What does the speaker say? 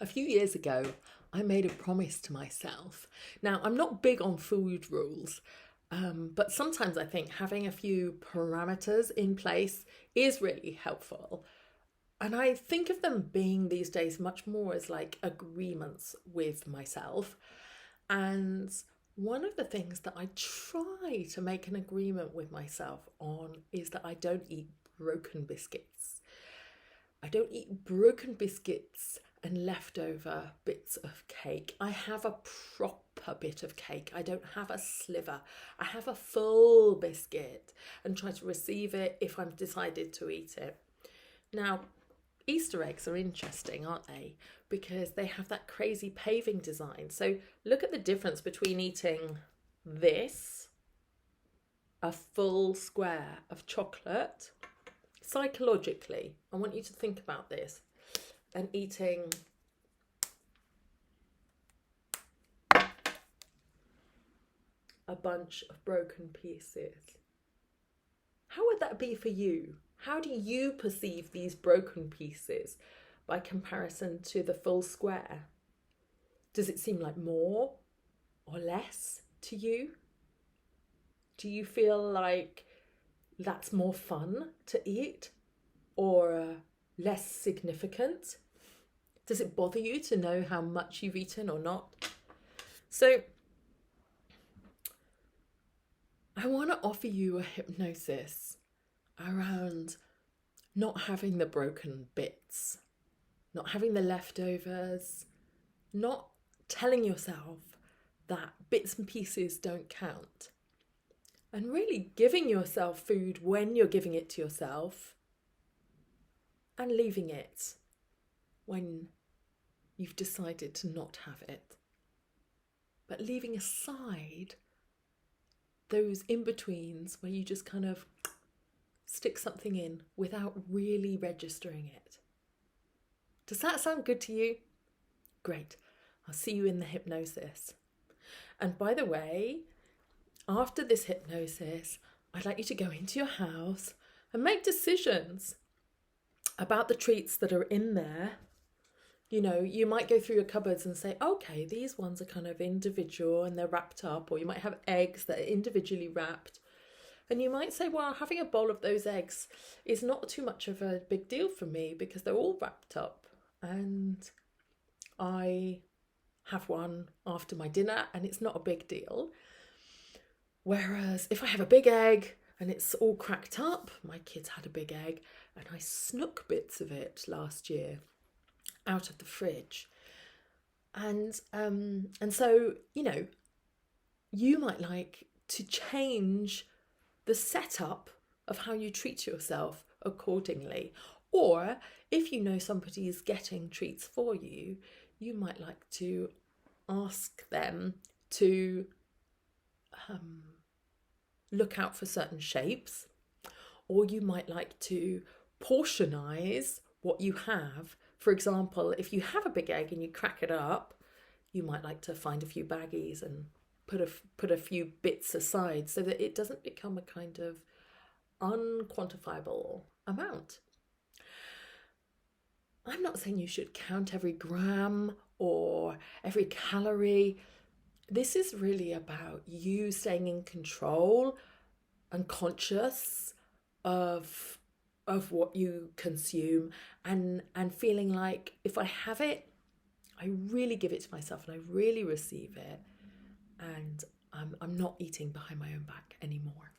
A few years ago, I made a promise to myself. Now, I'm not big on food rules, but sometimes I think having a few parameters in place is really helpful. And I think of them being these days much more as like agreements with myself. And one of the things that I try to make an agreement with myself on is that I don't eat broken biscuits. I don't eat broken biscuits and leftover bits of cake. I have a proper bit of cake. I don't have a sliver. I have a full biscuit and try to receive it if I've decided to eat it. Now, Easter eggs are interesting, aren't they? Because they have that crazy paving design. So look at the difference between eating this, a full square of chocolate. Psychologically, I want you to think about this, and eating a bunch of broken pieces. How would that be for you? How do you perceive these broken pieces by comparison to the full square? Does it seem like more or less to you? Do you feel like that's more fun to eat or less significant? Does it bother you to know how much you've eaten or not? So I want to offer you a hypnosis around not having the broken bits, not having the leftovers, not telling yourself that bits and pieces don't count, and really giving yourself food when you're giving it to yourself and leaving it when you've decided to not have it. But leaving aside those in-betweens where you just kind of stick something in without really registering it. Does that sound good to you? Great. I'll see you in the hypnosis. And by the way, after this hypnosis, I'd like you to go into your house and make decisions about the treats that are in there. You know, you might go through your cupboards and say, okay, these ones are kind of individual and they're wrapped up, or you might have eggs that are individually wrapped. And you might say, well, having a bowl of those eggs is not too much of a big deal for me because they're all wrapped up. And I have one after my dinner and it's not a big deal. Whereas if I have a big egg and it's all cracked up, my kids had a big egg and I snook bits of it last year out of the fridge. And so, you know, you might like to change the setup of how you treat yourself accordingly. Or if you know somebody is getting treats for you, you might like to ask them to look out for certain shapes, or you might like to portionize what you have. For example, if you have a big egg and you crack it up, you might like to find a few baggies and put a few bits aside so that it doesn't become a kind of unquantifiable amount. I'm not saying you should count every gram or every calorie. This is really about you staying in control and conscious of what you consume and feeling like if I have it, I really give it to myself and I really receive it, and I'm not eating behind my own back anymore.